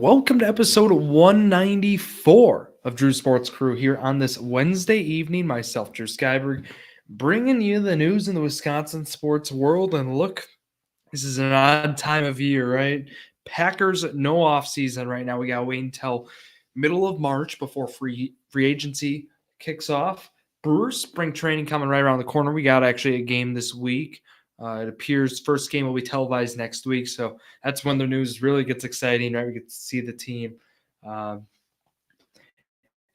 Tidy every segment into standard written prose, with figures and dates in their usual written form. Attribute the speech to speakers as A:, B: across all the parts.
A: welcome to episode 194 of Drew Sports Crew here on this Wednesday evening. Myself, Drew Skyberg, bringing you the news in the Wisconsin sports world. And look, this is an odd time of year, right? Packers, no off season right now. We got to wait until middle of March before free agency kicks off. Brewers, spring training coming right around the corner. We got actually a game this week. It appears first game will be televised next week, so that's when the news really gets exciting, right? We get to see the team, and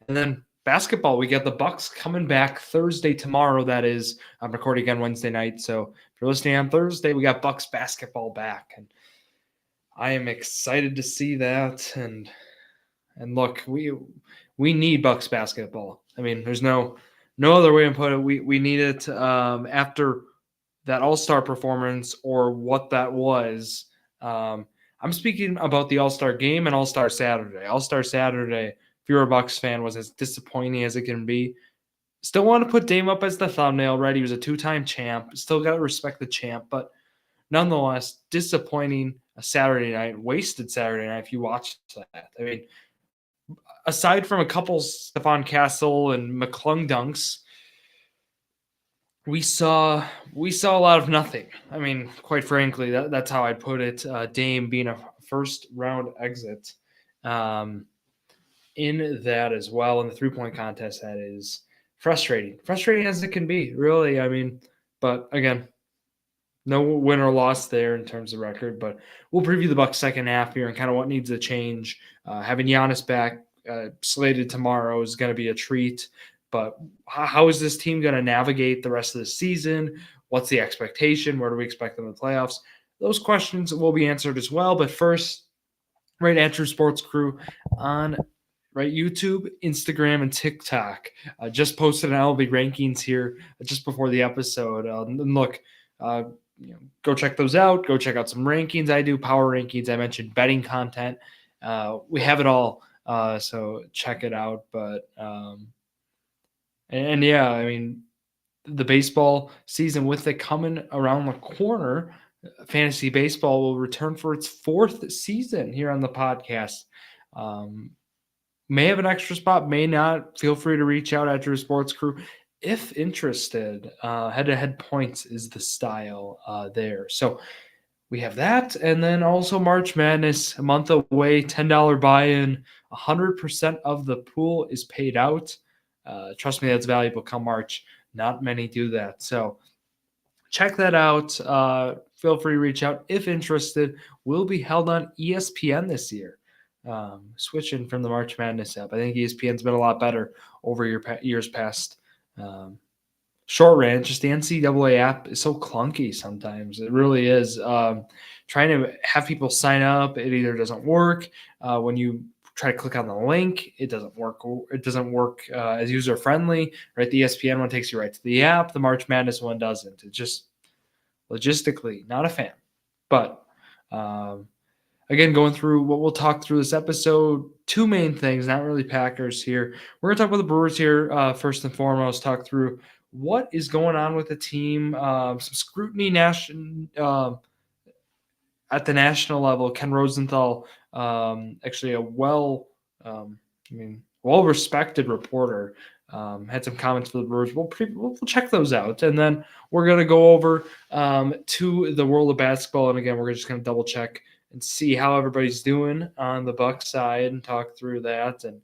A: then basketball. We got the Bucks coming back Thursday tomorrow. That is, I'm recording again Wednesday night, so if you're listening on Thursday, we got Bucks basketball back, and I am excited to see that. And look, we need Bucks basketball. I mean, there's no other way to put it. We need it after that All-Star performance or what that was. I'm speaking about the All-Star game and All-Star Saturday. All-Star Saturday, if you're a Bucks fan, was as disappointing as it can be. Still want to put Dame up as the thumbnail, right? He was a two-time champ. Still got to respect the champ, but nonetheless, disappointing a Saturday night, wasted Saturday night if you watched that. I mean, aside from a couple Stephon Castle and McClung dunks, we saw a lot of nothing. I mean, quite frankly, that's how I'd put it. Dame being a first round exit in that as well. In the 3-point contest, that is frustrating as it can be, really. I mean, but again, no win or loss there in terms of record. But we'll preview the Bucks second half here and kind of what needs to change. Having Giannis back slated tomorrow is going to be a treat. But how is this team going to navigate the rest of the season? What's the expectation? Where do we expect them in the playoffs? Those questions will be answered as well. But first, right at Drew Sports Crew on YouTube, Instagram, and TikTok. Just posted an LB rankings here just before the episode. And look, go check those out. Go check out some rankings. I do power rankings. I mentioned betting content. We have it all, so check it out. But and yeah, I mean, the baseball season with it coming around the corner, fantasy baseball will return for its 4th season here on the podcast. May have an extra spot, may not. Feel free to reach out at Drew Sports Crew if interested. Head-to-head points is the style there. So we have that, and then also March Madness, a month away, $10 buy-in, 100% of the pool is paid out. Trust me, that's valuable come March. Not many do that. So check that out. Feel free to reach out if interested. Will be held on ESPN this year. Switching from the March Madness app. I think ESPN's been a lot better over years past. Short rant, just the NCAA app is so clunky sometimes. It really is. Trying to have people sign up, it either doesn't work. When you try to click on the link, it doesn't work. It doesn't work as user friendly. Right, the ESPN one takes you right to the app. The March Madness one doesn't. It just logistically not a fan. But again, going through what we'll talk through this episode, 2 main things. Not really Packers here. We're gonna talk about the Brewers here first and foremost. Talk through what is going on with the team. Some scrutiny at the national level. Ken Rosenthal, actually a well-respected reporter, had some comments for the Brewers. We'll check those out, and then we're going to go over to the world of basketball. And again, we're just going to double check and see how everybody's doing on the Bucks side and talk through that. And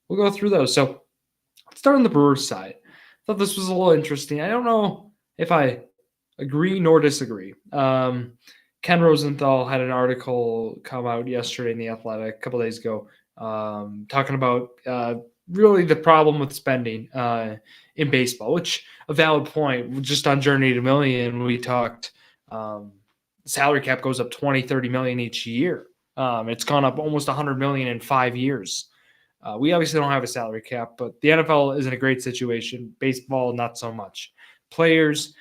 A: we'll go through those. So let's start on the Brewers side. I thought this was a little interesting. I don't know if I agree nor disagree. Ken Rosenthal had an article come out yesterday in The Athletic, a couple days ago, talking about really the problem with spending in baseball, which a valid point. Just on Journey to Million, we talked salary cap goes up 20, 30 million each year. It's gone up almost 100 million in 5 years. We obviously don't have a salary cap, but the NFL is in a great situation. Baseball, not so much. Players,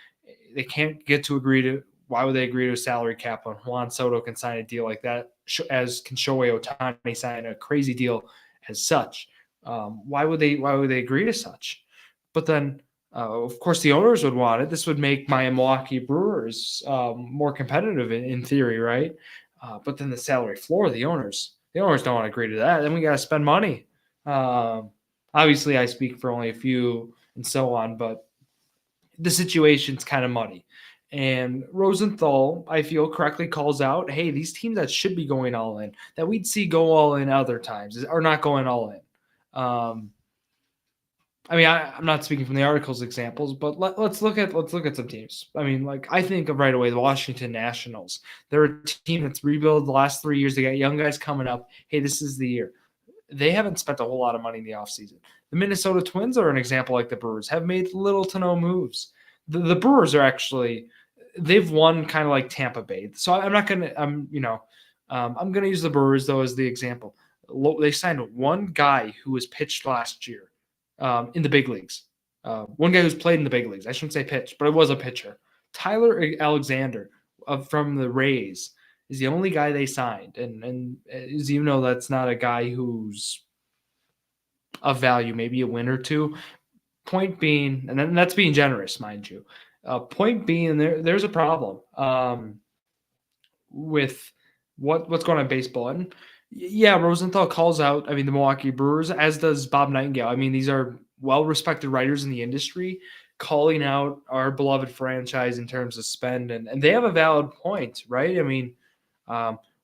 A: they can't get to agree to. Why would they agree to a salary cap when Juan Soto can sign a deal like that, as can Shohei Ohtani sign a crazy deal as such? Why would they agree to such? But then, of course, the owners would want it. This would make my Milwaukee Brewers more competitive in theory, right? But then the salary floor, the owners don't want to agree to that. Then we got to spend money. Obviously, I speak for only a few and so on, but the situation's kind of muddy. And Rosenthal, I feel, correctly calls out, hey, these teams that should be going all in, that we'd see go all in other times, are not going all in. I mean, I'm not speaking from the article's examples, but let's look at some teams. I mean, like I think of right away the Washington Nationals. They're a team that's rebuilt the last 3 years. They got young guys coming up. Hey, this is the year. They haven't spent a whole lot of money in the offseason. The Minnesota Twins are an example like the Brewers, have made little to no moves. The Brewers are actually, they've won kind of like Tampa Bay. So I'm not going to, I'm going to use the Brewers though as the example. They signed one guy who was pitched last year in the big leagues. One guy who's played in the big leagues. I shouldn't say pitch, but it was a pitcher. Tyler Alexander from the Rays is the only guy they signed. And as you know, that's not a guy who's of value, maybe a win or two. Point being, and then that's being generous, mind you. Point being, there's a problem with what's going on in baseball. And yeah, Rosenthal calls out, I mean, the Milwaukee Brewers, as does Bob Nightingale. I mean, these are well-respected writers in the industry calling out our beloved franchise in terms of spend. And they have a valid point, right? I mean,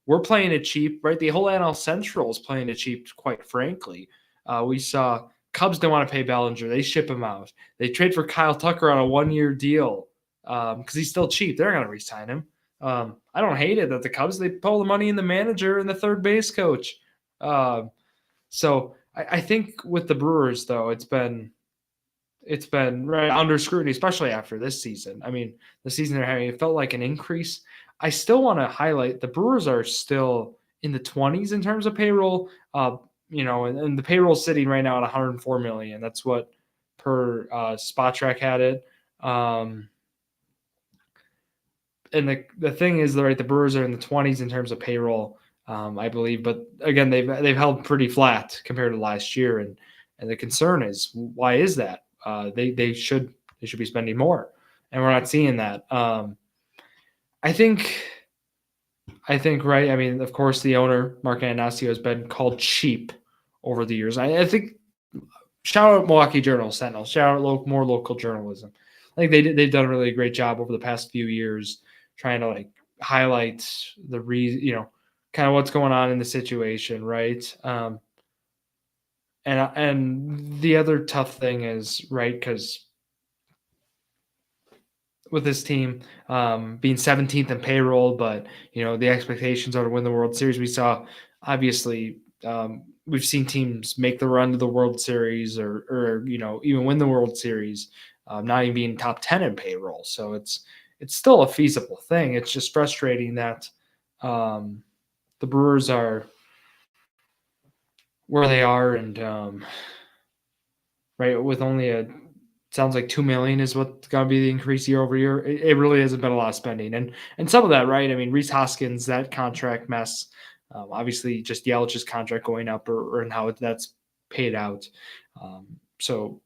A: we're playing it cheap, right? The whole NL Central is playing it cheap, quite frankly. We saw Cubs don't want to pay Bellinger. They ship him out. They trade for Kyle Tucker on a one-year deal because he's still cheap. They're going to re-sign him. I don't hate it that the Cubs, they pull the money in the manager and the third base coach. So I think with the Brewers, though, it's been right under scrutiny, especially after this season. I mean, the season they're having, it felt like an increase. I still want to highlight the Brewers are still in the 20s in terms of payroll. And the payroll sitting right now at $104 million. That's what per Spot Track had it. And the thing is, right, the Brewers are in the 20s in terms of payroll, I believe. But again, they've held pretty flat compared to last year, and the concern is, why is that? They should be spending more, and we're not seeing that. I think right. I mean, of course, the owner Mark Anastasio has been called cheap over the years. I think shout out Milwaukee Journal Sentinel, shout out more local journalism. I think they've done a really great job over the past few years trying to like highlight the kind of what's going on in the situation, right? And the other tough thing is, right, because with this team being 17th in payroll, but the expectations are to win the World Series. We saw, obviously, we've seen teams make the run to the World Series or even win the World Series, not even being top 10 in payroll. So it's still a feasible thing. It's just frustrating that the Brewers are where they are, and right, with only sounds like $2 million is what's going to be the increase year over year. It really hasn't been a lot of spending, and some of that, right? I mean, Rhys Hoskins, that contract mess, obviously just Yelich's contract going up, or and how that's paid out. So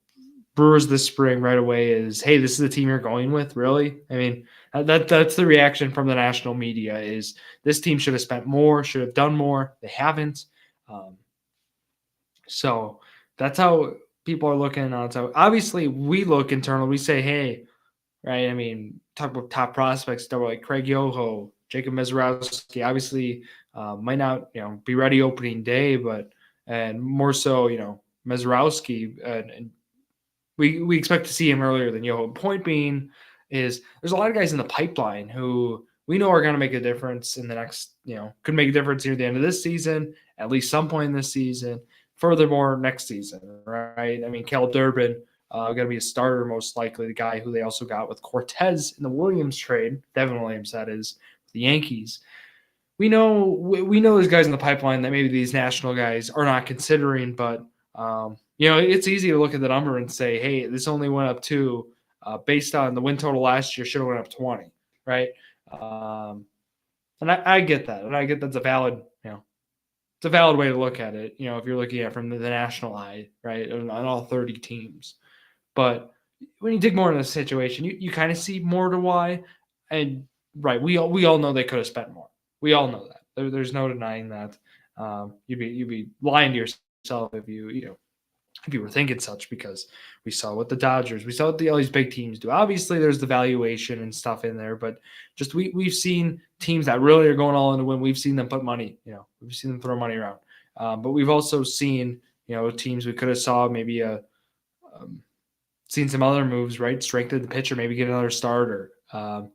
A: Brewers this spring right away is, hey, this is the team you're going with, really? I mean, that's the reaction from the national media is this team should have spent more, should have done more. They haven't. So that's how people are looking on it. So obviously we look internal. We say, hey, right? I mean, talk about top prospects, like Craig Yoho, Jacob Mezrowski, obviously might not, be ready opening day, and more so, Mezrowski, and we expect to see him earlier than Yoho. Point being is there's a lot of guys in the pipeline who we know are going to make a difference in the next, could make a difference near the end of this season, at least some point in this season. Furthermore, next season, right? I mean, Caleb Durbin going to be a starter, most likely, the guy who they also got with Cortez in the Williams trade, Devin Williams, that is, the Yankees. We know there's guys in the pipeline that maybe these national guys are not considering, but, it's easy to look at the number and say, hey, this only went up 2 based on the win total last year, should have went up 20, right? And I get that, and I get that's a valid, it's a valid way to look at it, if you're looking at it from the national eye, right, on all 30 teams. But when you dig more into the situation, you kind of see more to why. And, right, we all know they could have spent more. We all know that. There's no denying that. You'd be lying to yourself if if you were thinking such, because we saw what the Dodgers, we saw what all these big teams do. Obviously, there's the valuation and stuff in there, but just we've seen teams that really are going all in to win. We've seen them put money, we've seen them throw money around. But we've also seen, teams we could have saw maybe seen some other moves, right? Strengthen the pitcher, maybe get another starter. And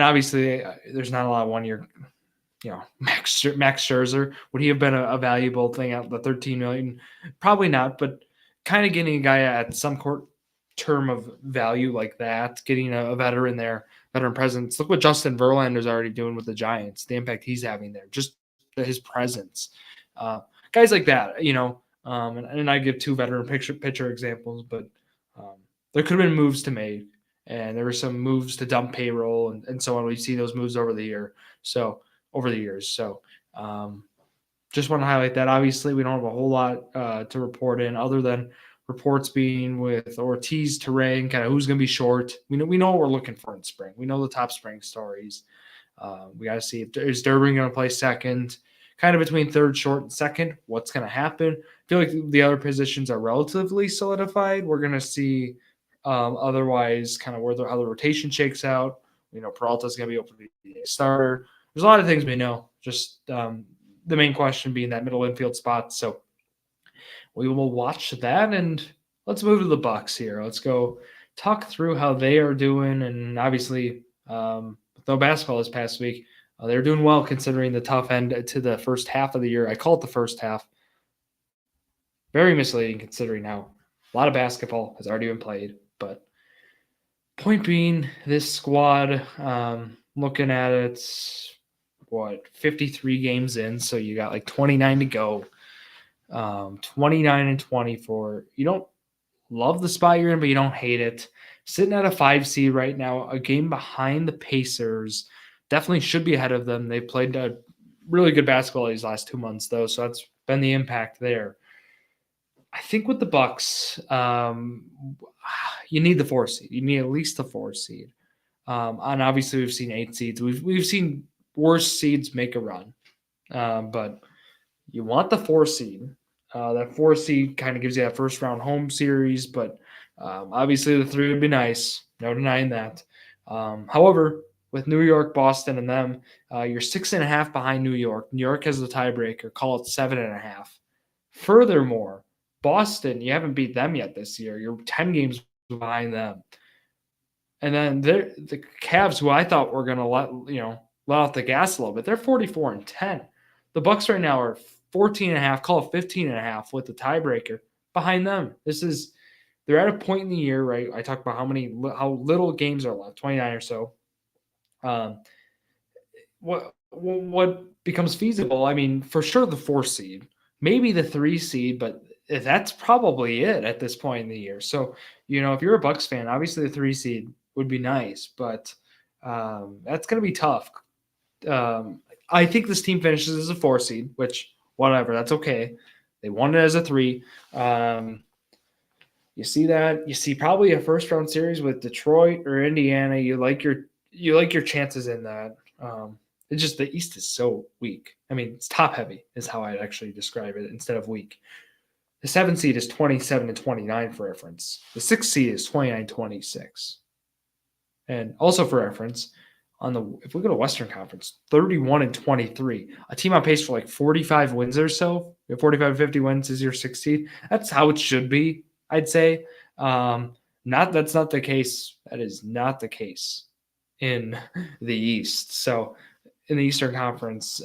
A: obviously, there's not a lot of 1 year. Max Scherzer, would he have been a valuable thing at the $13 million? Probably not, but kind of getting a guy at some court term of value like that, getting a veteran there, veteran presence. Look what Justin Verlander's already doing with the Giants, the impact he's having there, just his presence. Guys like that, and I give two veteran pitcher examples, but there could have been moves to make, and there were some moves to dump payroll and so on. We've seen those moves over the years. So just want to highlight that. Obviously, we don't have a whole lot to report in other than reports being with Ortiz, Terrain, kind of who's going to be short. We know what we're looking for in spring. We know the top spring stories. We got to see is Durbin going to play second, kind of between third, short, and second. What's going to happen? I feel like the other positions are relatively solidified. We're going to see otherwise kind of how the rotation shakes out. Peralta's going to be able to be a starter. There's a lot of things we know. Just the main question being that middle infield spot. So we will watch that, and let's move to the Bucks here. Let's go talk through how they are doing. And obviously, with no basketball this past week, they're doing well considering the tough end to the first half of the year. I call it the first half. Very misleading considering how a lot of basketball has already been played. But point being, this squad, looking at it, 53 games in, so you got like 29 to go. 29 and 24. You don't love the spot you're in, but you don't hate it. Sitting at a 5 seed right now, a game behind the Pacers. Definitely should be ahead of them. They played really good basketball these last 2 months, though, so that's been the impact there. I think with the Bucks, you need the 4 seed. You need at least the 4 seed. And obviously, we've seen 8 seeds. We've seen worse seeds make a run, but you want the 4 seed. That 4 seed kind of gives you that first round home series, but obviously the 3 would be nice. No denying that. However, with New York, Boston, and them, you're 6.5 behind New York. New York has the tiebreaker. Call it 7.5. Furthermore, Boston, you haven't beat them yet this year. You're 10 games behind them. And then the Cavs, who I thought were going to let off the gas a little bit, they're 44 and 10. The Bucks right now are 14.5, call it 15.5 with the tiebreaker behind them. They're at a point in the year, right? I talked about how little games are left, 29 or so. What becomes feasible? I mean, for sure the 4 seed, maybe the 3 seed, but that's probably it at this point in the year. So, if you're a Bucks fan, obviously the 3 seed would be nice, but that's going to be tough. I think this team finishes as a 4 seed, which whatever, that's okay. They won it as a 3. You see that? You see probably a first round series with Detroit or Indiana. You like your chances in that. It's just the East is so weak. I mean, it's top heavy is how I'd actually describe it instead of weak. The 7 seed is 27 and 29 for reference. The 6 seed is 29-26. And also for reference, if we go to Western Conference, 31 and 23, a team on pace for like 45 wins or so. 45 50 wins is your 6 seed. That's how it should be, I'd say. That's not the case. That is not the case in the East. So in the Eastern Conference,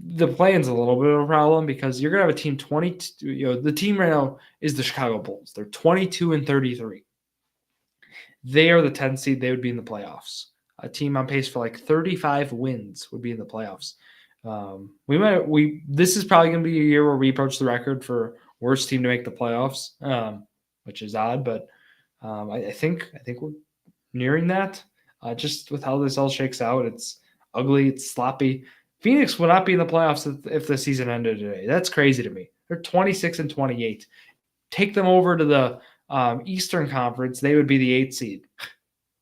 A: the plan's a little bit of a problem because you're gonna have a team 22. The team right now is the Chicago Bulls. They're 22 and 33. They are the 10 seed. They would be in the playoffs. A team on pace for like 35 wins would be in the playoffs. This is probably going to be a year where we approach the record for worst team to make the playoffs, which is odd, but I think we're nearing that. Just with how this all shakes out, it's ugly, it's sloppy. Phoenix will not be in the playoffs if the season ended today. That's crazy to me. They're 26 and 28. Take them over to the Eastern Conference, they would be the 8 seed.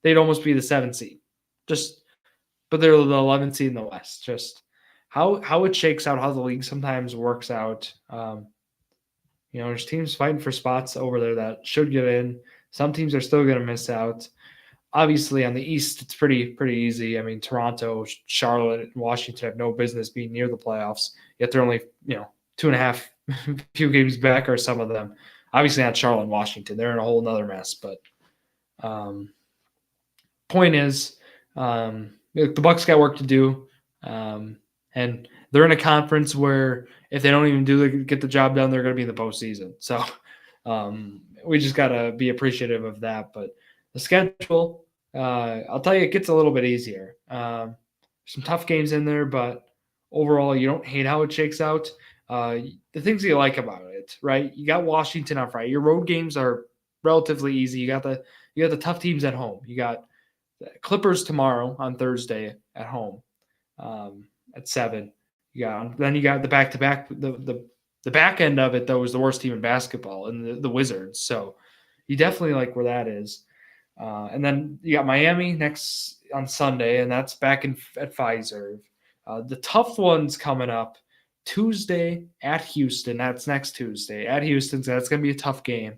A: They'd almost be the 7 seed. Just but they're the 11th seed in the West. Just how it shakes out, how the league sometimes works out. There's teams fighting for spots over there that should get in. Some teams are still going to miss out. Obviously, on the East, it's pretty easy. I mean, Toronto, Charlotte, and Washington have no business being near the playoffs. Yet they're only 2.5 few games back, or some of them. Obviously, not Charlotte and Washington. They're in a whole nother mess. But point is, the Bucks got work to do, and they're in a conference where if they don't even get the job done, they're going to be in the postseason. So we just got to be appreciative of that. But the schedule, I'll tell you, it gets a little bit easier. Some tough games in there, but overall, you don't hate how it shakes out. The things you like about it, right? You got Washington on Friday. Your road games are relatively easy. You got the tough teams at home. You got the Clippers tomorrow on Thursday at home at 7. Then you got the back-to-back. The back end of it, though, is the worst team in basketball, and the Wizards. So you definitely like where that is. And then you got Miami next on Sunday, and that's back at Fiserv. The tough ones coming up Tuesday at Houston. That's next Tuesday at Houston. So that's going to be a tough game.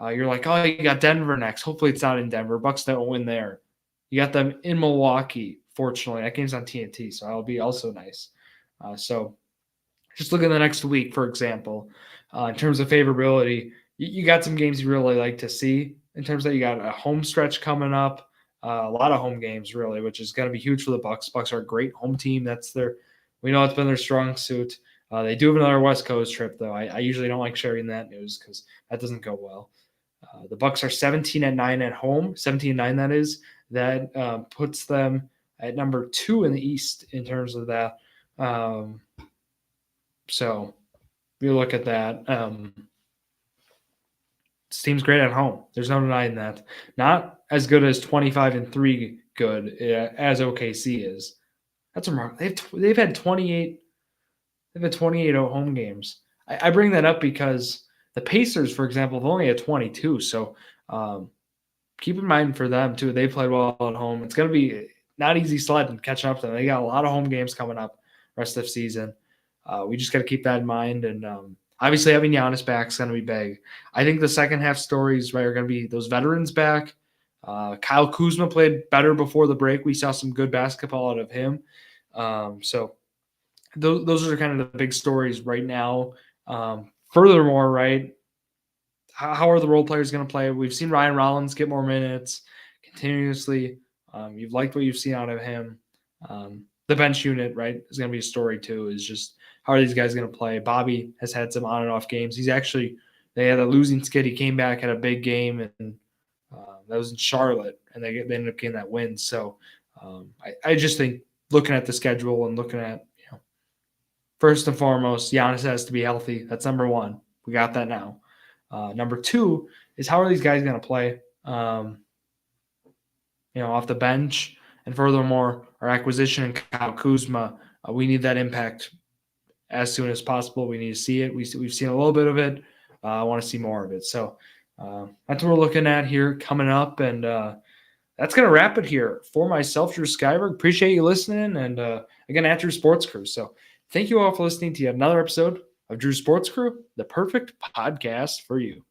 A: You're like, oh, you got Denver next. Hopefully it's not in Denver. Bucks don't win there. You got them in Milwaukee, fortunately. That game's on TNT, so that'll be also nice. So just look at the next week, for example. In terms of favorability, you got some games you really like to see. In terms of you got a home stretch coming up, a lot of home games, really, which is going to be huge for the Bucks. Bucks are a great home team. We know it's been their strong suit. They do have another West Coast trip, though. I usually don't like sharing that news because that doesn't go well. The Bucks are 17-9 at home, 17-9 that is. That puts them at number 2 in the East in terms of that. So if you look at that, this team's great at home. There's no denying that. Not as good as 25-3 good as OKC is. That's remarkable. They've had 28. They've had 28 home games. I bring that up because the Pacers, for example, have only had 22. So keep in mind for them too. They played well at home. It's going to be not easy sledding catching up to them. They got a lot of home games coming up rest of the season. We just got to keep that in mind. And obviously having Giannis back is going to be big. I think the second half stories are going to be those veterans back. Kyle Kuzma played better before the break. We saw some good basketball out of him. So those are kind of the big stories right now. Furthermore, right, how are the role players going to play? We've seen Ryan Rollins get more minutes continuously. You've liked what you've seen out of him. The bench unit, right, is going to be a story too. Is just how are these guys going to play? Bobby has had some on and off games. They had a losing skid. He came back, had a big game, and that was in Charlotte, and they ended up getting that win. So I just think looking at the schedule and looking at, first and foremost, Giannis has to be healthy. That's number one. We got that now. Number two is how are these guys going to play, off the bench? And furthermore, our acquisition in Kyle Kuzma, we need that impact as soon as possible. We need to see it. We've seen a little bit of it. I want to see more of it. So that's what we're looking at here coming up. And that's going to wrap it here. For myself, Drew Skyberg, appreciate you listening. And again, at Drew Sports Crew. So thank you all for listening to yet another episode of Drew Sports Crew, the perfect podcast for you.